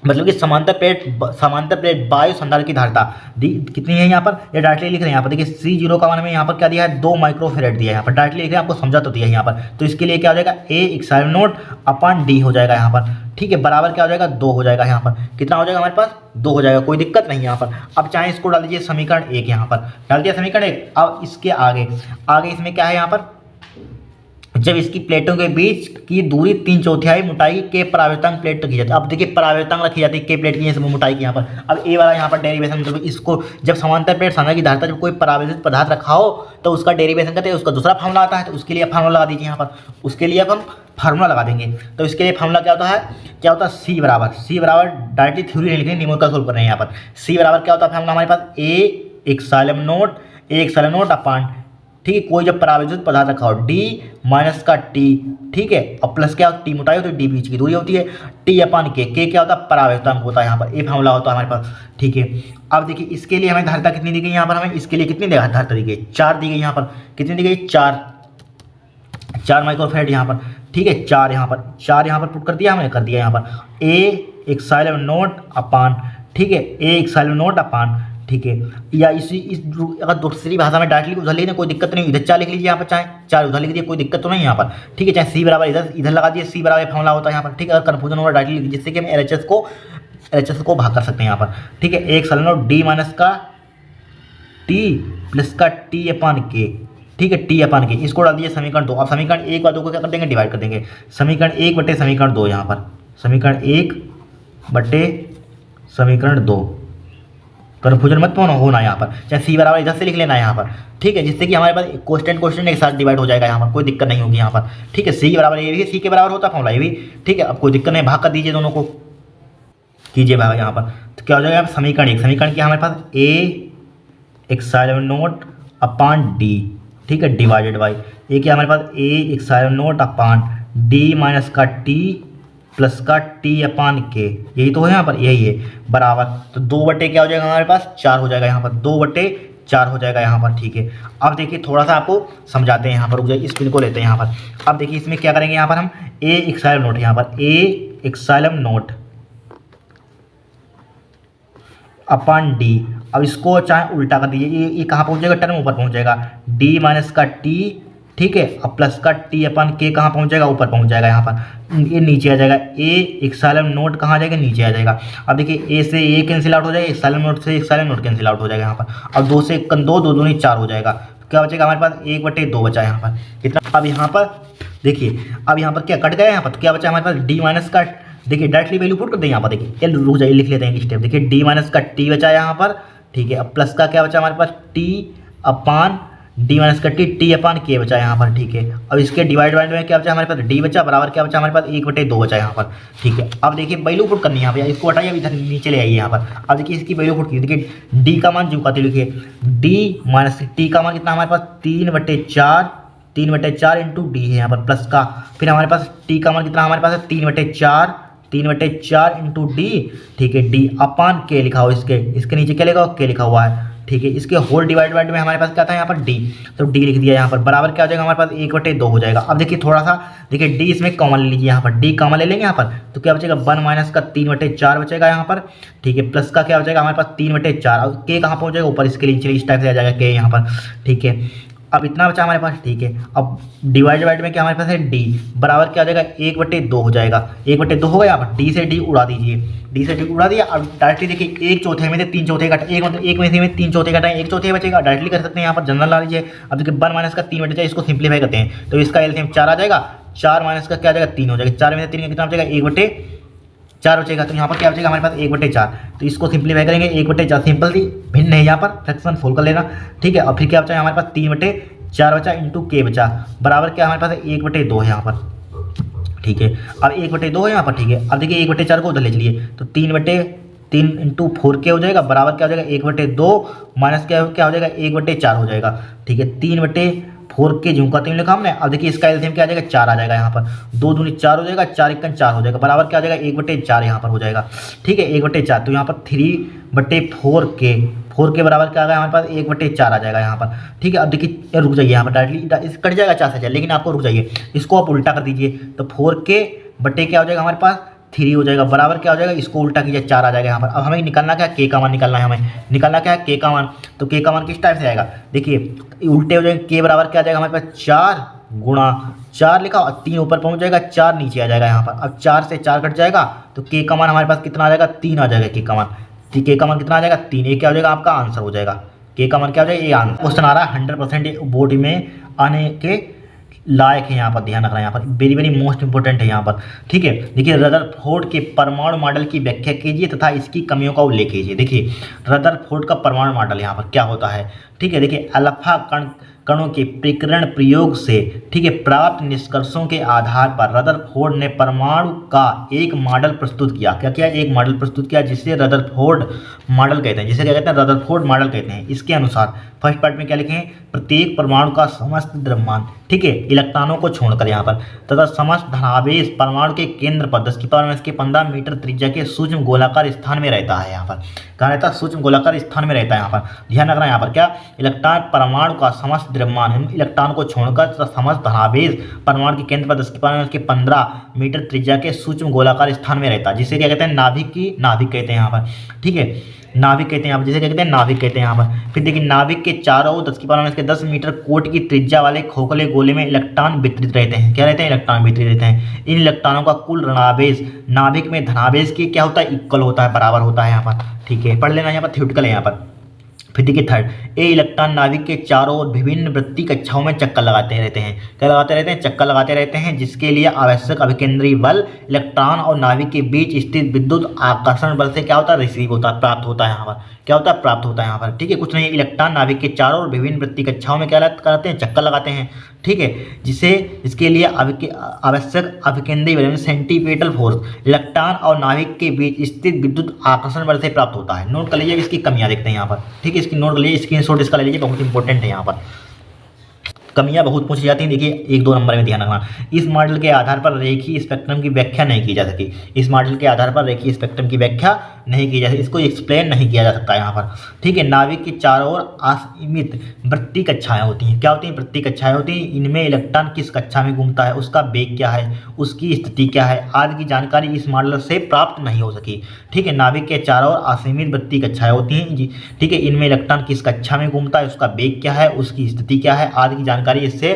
S1: मतलब कि समांतर प्लेट वायु संधारित्र की धारिता कितनी है यहाँ पर, ये डायरेक्टली लिख रहे हैं यहाँ पर। देखिए C0 का मान में यहाँ पर क्या दिया है, 2 माइक्रोफैराड दिया है यहाँ पर, डायरेक्टली लिख रहे हैं, आपको समझा तो दिया है यहाँ पर। तो इसके लिए क्या हो जाएगा, A epsilon not upon D हो जाएगा यहाँ पर, ठीक है, बराबर क्या हो जाएगा, 2 हो जाएगा यहाँ पर। कितना हो जाएगा हमारे पास, 2 हो जाएगा, कोई दिक्कत नहीं यहाँ पर। अब चाहे इसको डाल दीजिए समीकरण 1, यहाँ पर डाल दिया समीकरण 1। अब इसके आगे इसमें क्या है यहाँ पर, जब इसकी प्लेटों के बीच की दूरी 3/4 मोटाई के परावर्तन प्लेट रखी जाती है। अब देखिए परावर्तन रखी जाती है के प्लेट की मोटाई की यहाँ पर। अब ए वाला यहाँ पर डेरिवेशन, मतलब इसको जब समांतर प्लेट संधारित्र की धारिता जब कोई परावर्तित पदार्थ रखा हो तो उसका डेरिवेशन करते हैं, उसका दूसरा फार्मूला आता है, तो उसके लिए फार्मूला लगा दीजिए यहाँ पर, उसके लिए अब हम फार्मूला लगा देंगे। तो इसके लिए फार्मूला क्या होता है, सी बराबर डायरेक्टली थ्योरी नहीं लिखनी, न्यूमेरिकल सोल्व कर रहे हैं यहाँ पर। सी बराबर क्या होता है फार्मूला हमारे पास, ए एप्सिलॉन नॉट अपान, ठीक है, कोई जब परावैद्युत पदार्थ रखा हो, डी माइनस का टी, ठीक है, और प्लस क्या टी मोटाई होती है, डी बीच की दूरी होती है, टी अपान के क्या होता है, परावैद्युतांक होता है यहाँ पर, ये फार्मूला होता है हमारे पास, ठीक है। अब देखिए इसके लिए हमें धारिता कितनी दी गई यहाँ पर, हमें इसके लिए कितनी धारिता दी गई, 4 दी गई यहाँ पर, कितनी दी गई, 4 माइक्रोफैराड यहाँ पर, ठीक है, 4 यहाँ पर पुट कर दिया हमने, कर दिया यहाँ पर ए एप्सिलॉन नॉट अपान, ठीक है, ए एप्सिलॉन नॉट अपान, ठीक है। या अगर दूसरी भाषा में डायरेक्टली उधर लिखना कोई दिक्कत नहीं, इधर 4 लिख लीजिए यहाँ पर, चाहे 4 उधर लिख दीजिए, कोई दिक्कत तो नहीं यहाँ पर, ठीक है। चाहे सी बराबर इधर लगा दीजिए, सी बराबर फॉर्मूला होता है यहाँ पर, ठीक है। अगर कन्फ्यूजन होगा डायरेक्टली जिससे कि हम एलएचएस को भाग कर सकते हैं यहाँ पर, ठीक है। एक साल नोट डी माइनस का टी प्लस का टी अपान के, ठीक है, टी अपान के, इसको डाल दीजिए समीकरण 2। अब समीकरण 1 और 2 को क्या कर देंगे, डिवाइड कर देंगे। समीकरण 1 बटे समीकरण 2 यहाँ पर, समीकरण 1 बटे समीकरण 2, कन्फ्यूजन मत होना यहाँ पर, चाहे सी बराबर इधर से लिख लेना है यहाँ पर, ठीक है, जिससे कि हमारे पास क्वेश्चन एक साथ डिवाइड हो जाएगा यहाँ पर, कोई दिक्कत नहीं होगी यहाँ पर, ठीक है। सी के बराबर ये भी, सी के बराबर होता है फॉर्मूला ये भी, ठीक है। अब कोई दिक्कत नहीं, भाग कर दीजिए दोनों को, कीजिए भाग यहाँ पर, तो क्या हो जाएगा समीकरण 1, समीकरण क्या हमारे पास ए एक्साइलन नोट अपान डी, ठीक है, डिवाइडेड बाई ये क्या हमारे पास ए एक्साइलन नोट अपान डी माइनस का टी प्लस का टी अपान के, यही तो है यहाँ पर, यही है, बराबर। तो 2 बटे क्या हो जाएगा हमारे पास 4 हो जाएगा यहाँ पर, 2 बटे 4 हो जाएगा यहाँ पर, ठीक है। अब देखिए थोड़ा सा आपको समझाते हैं यहाँ पर, रुक जाइए, इस पिन को लेते हैं यहाँ पर। अब देखिए इसमें क्या करेंगे यहाँ पर हम, ए एक्साइलन नोट यहाँ पर, ए एक्साइलन नोट अपान डी, अब इसको चाहे उल्टा कर दीजिए, ये कहाँ पहुँच जाएगा, टर्म ऊपर पहुँच जाएगा, डी माइनस का टी, ठीक है, अब प्लस का टी अपन के कहाँ पहुँच जाएगा, ऊपर पहुँच जाएगा यहाँ पर, ये नीचे आ जाएगा, ए एक्साइलन नोट कहाँ आ जाएगा, नीचे आ जाएगा। अब देखिए ए से ए कैंसिल आउट हो जाएगा, एक्साइलन नोट से एक्साइलन नोट कैंसिल आउट हो जाएगा यहाँ पर। अब 2 से 1 2, 2 दूनी 4 हो जाएगा, क्या बचेगा हमारे पास 1 बटे 2 बचा यहाँ पर, कितना। अब यहाँ पर देखिए, अब यहाँ पर क्या कट गया यहाँ पर, तो क्या बचा हमारे पास डी माइनस का, देखिए डायरेक्टली वैल्यू पुट कर दें यहाँ पर, देखिए रुक जाइए, लिख लेते हैं स्टेप। देखिए डी माइनस का टी बचा यहाँ पर, ठीक है। अब प्लस का क्या बचा हमारे पास, टी अपान डी माइनस का टी अपान के बचा यहाँ पर, ठीक है। अब इसके डिवाइड में क्या बचा हमारे पास, डी बचा, बराबर क्या बचा हमारे पास 1 बटे 2 बचा यहाँ पर, ठीक है। अब देखिए वैल्यू पुट करनी है यहाँ पर, इसको हटाइए, इधर नीचे ले आइए यहाँ पर। अब देखिए इसकी वैल्यू पुट कीजिए, देखिए डी का मान झुकाते लिखिए, डी माइनस टी का मान कितना हमारे पास 3 बटे 4 इंटू डी है यहाँ पर, प्लस का, फिर हमारे पास टी का मान कितना हमारे पास है 3 बटे 4 इंटू डी, ठीक है, डी अपान के लिखा हो, इसके नीचे क्या लिखा हो, के लिखा हुआ है, ठीक है। इसके होल डिवाइड में हमारे पास क्या था यहाँ पर डी, तो डी लिख दिया यहाँ पर, बराबर क्या हो जाएगा हमारे पास 1 बटे 2 हो जाएगा। अब देखिए थोड़ा सा, देखिए डी इसमें कॉमन ले लीजिए यहाँ पर, डी कॉमन ले लेंगे यहाँ पर, तो क्या बचेगा 1 माइनस का 3 बटे 4 बचेगा यहाँ पर, ठीक है, प्लस का क्या बचेगा हमारे पास 3 बटे 4, अब के कहाँ पहुँच जाएगा ऊपर, इसके नीचे इस टाइप से आ जाएगा के यहाँ पर, ठीक है। अब इतना बचा हमारे पास, ठीक है। अब डिवाइड में क्या हमारे पास है डी, बराबर क्या हो जाएगा 1 बटे 2 हो जाएगा, 1 बटे 2 होगा यहाँ पर, डी से डी उड़ा दीजिए, डी से डी उड़ा दिया। अब डायरेक्टली देखिए 1 चौथे में से 3 चौथे घटा, एक मतलब 1 में से 3 चौथे घटाएं, 1 चौथे बचेगा, डायरेक्टली कर सकते हैं यहाँ पर, जनरल ला लीजिए। अब देखिए 1 माइनस का 3 बटे जाए, इसको सिंप्लीफाई करते हैं, तो इसका एलसीएम 4 आ जाएगा, 4 माइनस का क्या आ जाएगा 3 हो जाएगा, 4 में से 3 का कितना बचेगा 1 बटे 4 बचेगा, तो यहाँ पर क्या बचेगा हमारे पास 1 बटे 4, तो इसको सिंप्लीफाई करेंगे, 1 बटे 4 सिंपल थी, भिन्न है यहाँ पर, फ्रैक्शन फोल्ड कर लेना, ठीक है। और फिर क्या बचा हमारे पास 3 बटे 4 बचा इंटू के बचा, बराबर क्या हमारे पास 1 बटे 2 है यहाँ पर, ठीक है। अब 1 बटे 2 है यहाँ पर, ठीक है। अब देखिए 1 बटे 4 को उधर ले चलिए, तो 3 बटे 3 इंटू 4 के हो जाएगा, बराबर क्या हो जाएगा 1 बटे 2 माइनस क्या हो जाएगा 1 बटे 4 हो जाएगा, ठीक है। 3 बटे 4 के झुमका 3 लिखा हमने। अब देखिए इसका एलसीएम क्या आ जाएगा 4 आ जाएगा यहाँ पर, 2 दूनी 4 हो जाएगा, 4 1 4 हो जाएगा, बराबर क्या हो जाएगा 1 बटे 4 यहाँ पर हो जाएगा, ठीक है, 1 बटे 4। तो यहाँ पर 3 बटे 4 के बराबर क्या आ गया हमारे पास 1 बटे 4 आ जाएगा यहाँ पर, ठीक है। अब देखिए रुक जाइए यहाँ पर, डायरेक्टली कट जाएगा 4 से 4, लेकिन आपको रुक जाइए, इसको आप उल्टा कर दीजिए, तो 4 के बटे क्या हो जाएगा हमारे पास 3 हो जाएगा, बराबर क्या हो जाएगा, इसको उल्टा कीजिए 4 आ जाएगा यहाँ पर। अब हमें निकालना क्या है, के का मान निकालना है, हमें निकालना क्या है के का मान, तो के का मान किस टाइप से आएगा, देखिए उल्टे हो जाएंगे, के बराबर क्या आ जाएगा हमारे पास 4 गुणा 4 लिखा और 3 ऊपर पहुँच जाएगा, 4 नीचे आ जाएगा यहाँ पर। अब 4 से 4 कट जाएगा, तो के का मान हमारे पास कितना आ जाएगा 3 आ जाएगा, के का मान, के का मान कितना आ जाएगा 3, ये क्या हो जाएगा आपका आंसर हो जाएगा, के का मान क्या हो जाएगा, ये आंसर। क्वेश्चन आ रहा है 100% बोर्ड में आने के लायक है, यहाँ पर ध्यान रखना, यहाँ पर वेरी वेरी मोस्ट इंपोर्टेंट है यहाँ पर, ठीक है। देखिए रदरफोर्ड के परमाणु मॉडल की व्याख्या कीजिए तथा इसकी कमियों का उल्लेख कीजिए। देखिए रदरफोर्ड का परमाणु मॉडल यहाँ पर क्या होता है, ठीक है। देखिए अल्फा कणों के प्रकीर्णन प्रयोग से, ठीक है, प्राप्त निष्कर्षों के आधार पर रदरफोर्ड ने परमाणु का एक मॉडल प्रस्तुत किया। क्या किया, एक मॉडल प्रस्तुत किया जिसे रदरफोर्ड मॉडल कहते हैं, जिसे क्या कहते हैं रदरफोर्ड मॉडल कहते हैं। इसके अनुसार फर्स्ट पार्ट में क्या लिखे हैं, प्रत्येक परमाणु का समस्त द्रव्यमान, ठीक है, इलेक्ट्रॉनों को छोड़कर यहाँ पर, तथा समस्त धनावेश परमाणु के केंद्र पर 10⁻⁻15 मीटर त्रिज्या के सूक्ष्म गोलाकार स्थान में रहता है। यहाँ पर कहाँ रहता है, सूक्ष्म गोलाकार स्थान में रहता है। यहाँ पर ध्यान रखना, यहाँ पर क्या इलेक्ट्रॉन परमाणु का समस्त द्रव्यमान इलेक्ट्रॉन को छोड़कर समस्त धनावेश परमाणु के केंद्र पर 10⁻15 मीटर त्रिज्या के सूक्ष्म गोलाकार स्थान में रहता है, जिसे क्या कहते हैं नाभिक कहते हैं यहाँ पर। ठीक है, नाभिक कहते हैं यहाँ पर, जिसे क्या कहते हैं नाभिक कहते हैं यहाँ पर। फिर देखिए नाभिक के चारों ओर 10⁻10 मीटर कोट की त्रिज्या वाले खोखले गोले में इलेक्ट्रॉन वितरित रहते हैं। क्या रहते हैं? इलेक्ट्रॉन वितरित रहते हैं। इन इलेक्ट्रॉनों का कुल ऋणावेश नाभिक में धनावेश के क्या होता है? इक्वल होता है, बराबर होता है यहाँ पर। ठीक है, पढ़ लेना यहाँ पर, थ्योरेटिकल है यहाँ पर। फिर देखिए थर्ड, ए इलेक्ट्रॉन नाभिक के चारों ओर विभिन्न वृत्तीय कक्षाओं में चक्कर लगाते रहते हैं। क्या लगाते रहते हैं? चक्कर लगाते रहते हैं, जिसके लिए आवश्यक अभिकेंद्री बल इलेक्ट्रॉन और नाभिक के बीच स्थित विद्युत आकर्षण बल से क्या होता है? रिसीव होता है, प्राप्त होता है यहाँ पर। क्या होता है? प्राप्त होता है यहाँ पर। ठीक है, कुछ नहीं, इलेक्ट्रॉन नाभिक के चारों ओर विभिन्न वृत्तीय कक्षाओं में क्या करते हैं? चक्कर लगाते हैं। ठीक है, जिसके लिए आवश्यक अभिकेंद्री बल सेंटीपिटल फोर्स इलेक्ट्रॉन और नाभिक के बीच स्थित विद्युत आकर्षण बल से प्राप्त होता है। नोट कर लीजिए, इसकी कमियां देखते हैं यहाँ पर। ठीक है, इसकी नोट कर लीजिए, स्क्रीनशॉट इसका ले लीजिए, बहुत इंपॉर्टेंट है यहाँ पर। कमियां बहुत पूछी जाती हैं। देखिए 1-2 नंबर में ध्यान रखना। इस मॉडल के आधार पर रेखीय स्पेक्ट्रम की व्याख्या नहीं की जा सकी। इस मॉडल के आधार पर रेखीय स्पेक्ट्रम की व्याख्या नहीं की जा सकती, इसको एक्सप्लेन नहीं किया जा सकता यहाँ पर। ठीक है, नाभिक की चारों ओर असीमित वृत्तीय कक्षाएं होती हैं। क्या होती हैं? वृत्तीय कक्षाएं होती हैं। इनमें इलेक्ट्रॉन किस कक्षा में घूमता है, उसका वेग क्या है, उसकी स्थिति क्या है आदि की जानकारी इस मॉडल से प्राप्त नहीं हो सकी। ठीक है, नाभिक के चारों ओर असीमित वृत्तीय कक्षाएं होती हैं जी। ठीक है, इनमें इलेक्ट्रॉन किस कक्षा में घूमता है, उसका वेग क्या है, उसकी स्थिति क्या है आदि की जानकारी इससे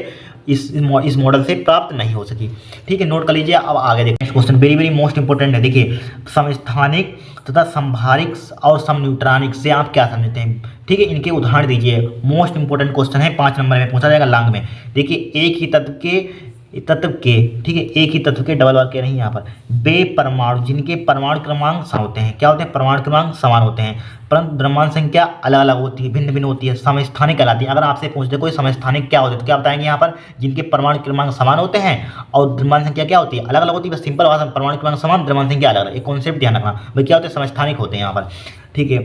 S1: इस मॉडल से प्राप्त नहीं हो सकी। ठीक है, नोट कर लीजिए। अब आगे देखते हैं question, very very most important है। देखिए समस्थानिक तथा संभारिक और समन्यूट्रॉनिक से आप क्या समझते हैं? ठीक है, इनके उदाहरण दीजिए। मोस्ट इंपोर्टेंट क्वेश्चन है, 5 नंबर में पूछा जाएगा लॉन्ग में। देखिए एक ही तत्व के ठीक है, एक ही तत्व के डबल वाक्य नहीं यहाँ पर, बे परमाणु जिनके परमाणु क्रमांक समान होते हैं। क्या होते हैं? परमाणु क्रमांक समान होते हैं, परंतु द्रव्यमान संख्या अलग अलग होती है, भिन्न भिन्न होती है, समस्थानिक कहलाती है। अगर आपसे पूछ दे कोई समस्थानिक क्या होते हैं तो क्या बताएंगे यहाँ पर? जिनके परमाणु क्रमांक समान होते हैं और द्रव्यमान संख्या क्या होती है? अलग अलग होती है। बस सिंपल भाषा में परमाणु क्रमांक समान, द्रव्यमान संख्या अलग अलग, एक कॉन्सेप्ट ध्यान रखना भाई। क्या होते हैं? समस्थानिक होते हैं यहाँ पर। ठीक है,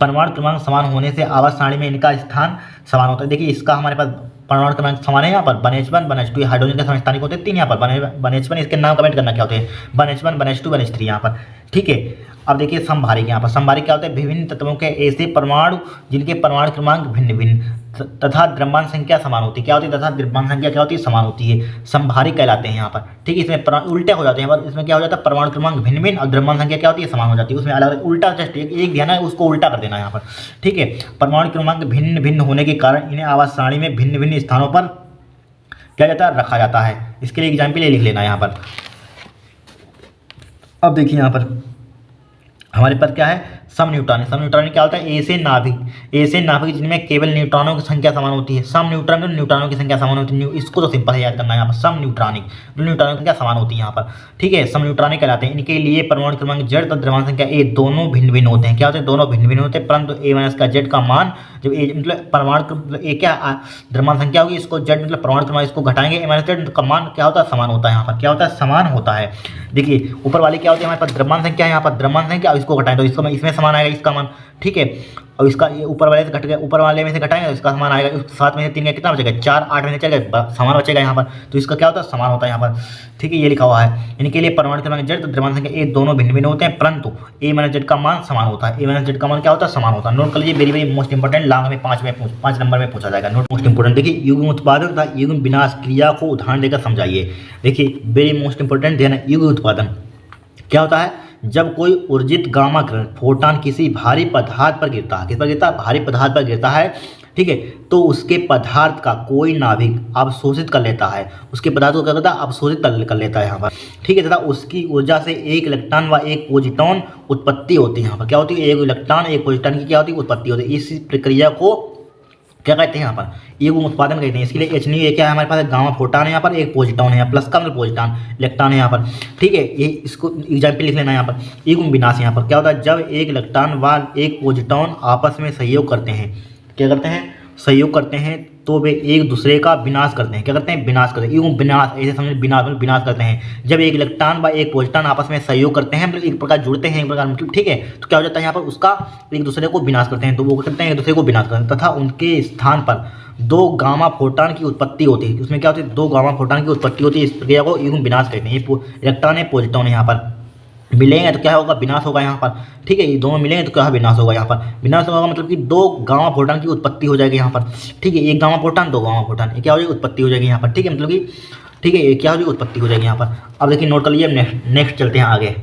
S1: परमाणु क्रमांक समान होने से आवर्त सारणी में इनका स्थान समान होता है। देखिए इसका हमारे पास परमाणु क्रमांक समान है यहाँ पर, 1s1 1s2 हाइड्रोजन के समस्थानिक होते हैं 3 यहाँ पर, 1s1 इसके नाम कमेंट करना क्या होते हैं, 1s1 1s2 1s3 यहाँ पर। ठीक है, अब देखिए संभारिक, यहाँ पर संभारिक क्या होते हैं? विभिन्न तत्वों के ऐसे परमाणु जिनके परमाणु क्रमांक भिन्न भिन्न तथा द्रव्यमान संख्या समान होती है। क्या होती है? तथा द्रव्यमान संख्या क्या होती है? समान होती है, संभारिक कहलाते हैं यहाँ पर। ठीक है, इसमें उल्टे हो जाते हैं, पर इसमें क्या हो जाता है? परमाणु क्रमांक भिन्न भिन्न और द्रव्यमान संख्या क्या होती है? समान हो जाती है। उसमें अलग अलग उल्टा, जस्ट एक ध्यान है, उसको उल्टा कर देना यहाँ पर। ठीक है, परमाणु क्रमांक भिन्न भिन्न होने के कारण इन्हें आवर्त सारणी में भिन्न भिन्न स्थानों पर क्या जाता है? रखा जाता है। इसके लिए एग्जाम्पल लिख लेना यहाँ पर। अब देखिए यहाँ पर हमारे पास क्या है? समन्यूट्रॉनिक। समन्यूट्रॉनिक क्या होता है? ऐसे नाभिक जिनमें केवल न्यूट्रॉनों की संख्या समान होती है। सम न्यूट्रॉनों की संख्या समान होती है। इसको तो सिंपल है याद करना है यहाँ पर, सम न्यूट्रॉनिक, न्यूट्रॉनों की संख्या समान होती है यहाँ पर। ठीक है, समन्यूट्रॉनिक कहलाते हैं। इनके लिए परमाणु क्रमांक Z और द्रव्यमान संख्या A दोनों भिन्न भिन्न होते हैं। क्या होते हैं? दोनों भिन्न भिन्न होते हैं, परंतु A- का Z का मान जब A मतलब परमाणु A क्या द्रव्यमान संख्या होगी, इसको Z मतलब परमाणु क्रमांक, इसको घटाएंगे A-Z का मान क्या होता है? समान होता है यहाँ पर। क्या होता है? समान होता है। देखिए ऊपर वाली क्या होती है? हमारे पास द्रव्यमान संख्या है, यहाँ पर द्रव्यमान संख्या, इसको घटाएं तो इसको इसमें समान आएगा इसका मान। ठीक है, और इसका ऊपर वाले से घट गया, ऊपर वाले में से घटाएंगे तो इसका समान आएगा। 7 में से 3 का कितना बचेगा? 4, 8 में से चलेगा, समान बचेगा यहाँ पर। तो इसका क्या होता है? समान होता है यहाँ पर। ठीक है, ये लिखा हुआ है। इनके लिए परमाणु क्रमांक Z तो द्रव्यमान संख्या A दोनों भिन्न भिन्न होते हैं, परंतु A-Z का मान समान होता है। A-Z का मान क्या होता है? समान होता है। नोट कर लीजिए, very very most important, long में 5 नंबर में पूछा जाएगा। Note most important. देखिए युग्म उत्पादन तथा युग्म विनाश क्रिया को उदाहरण देकर समझाइए। देखिए वेरी मोस्ट इंपोर्टेंट ध्यान है, युग्म उत्पादन क्या होता है? जब कोई ऊर्जित गामा किरण फोटॉन किसी भारी पदार्थ पर गिरता है, किस पर गिरता है? भारी पदार्थ पर गिरता है। ठीक है, तो उसके पदार्थ का कोई नाभिक अवशोषित कर लेता है, उसके पदार्थ को क्या करता है? अवशोषित कर लेता है यहाँ पर। ठीक है, तथा उसकी ऊर्जा से एक इलेक्ट्रॉन व एक प्रोटॉन उत्पत्ति होती है। यहाँ पर क्या होती है? एक इलेक्ट्रॉन एक प्रोटॉन की क्या होती है? उत्पत्ति होती है। इस प्रक्रिया को क्या कहते हैं? यहाँ पर युग्म उत्पादन कहते हैं। इसके लिए H नहीं, क्या है हमारे पास? गामा फोटॉन है यहाँ पर, एक प्रोटॉन है, प्लस का मतलब प्रोटॉन, इलेक्ट्रॉन है यहाँ पर। ठीक है, ये इसको एग्जाम्पल लिख लेना यहाँ पर। युग्म विनाश यहाँ पर क्या होता है? जब एक इलेक्ट्रॉन व एक प्रोटॉन आपस में सहयोग करते हैं, क्या करते हैं? सहयोग करते हैं, तो वे एक दूसरे का विनाश करते हैं। क्या करते हैं? विनाश करते हैं। युग्म विनाश, ऐसे समझ, विनाश करते हैं। जब एक इलेक्ट्रॉन व एक प्रोटॉन आपस में सहयोग करते हैं, मतलब एक प्रकार जुड़ते हैं, एक प्रकार मतलब, ठीक है, तो क्या हो जाता है यहाँ पर? उसका एक दूसरे को विनाश करते हैं। तो वो करते हैं एक दूसरे को विनाश करते हैं, तथा उनके स्थान पर 2 गामा फोटॉन की उत्पत्ति होती है। उसमें क्या होती है? 2 गामा फोटॉन की उत्पत्ति होती है। इस प्रक्रिया को युग्म विनाश कहते हैं। ये इलेक्ट्रॉन है, प्रोटॉन है यहाँ पर। मिलेंगे तो क्या होगा, विनाश होगा यहाँ पर। ठीक है, ये दोनों मिलेंगे तो क्या विनाश होगा यहाँ पर। विनाश होगा मतलब कि दो गामा प्रोटॉन की उत्पत्ति हो जाएगी यहाँ पर। ठीक है, एक गामा प्रोटॉन दो गामा प्रोटॉन, ये क्या हो जाएगी, उत्पत्ति हो जाएगी यहाँ पर। ठीक है, मतलब कि ठीक है, ये क्या हो जाएगी, उत्पत्ति हो जाएगी यहाँ पर। अब देखिए नोट कर लीजिए, नेक्स्ट चलते हैं आगे।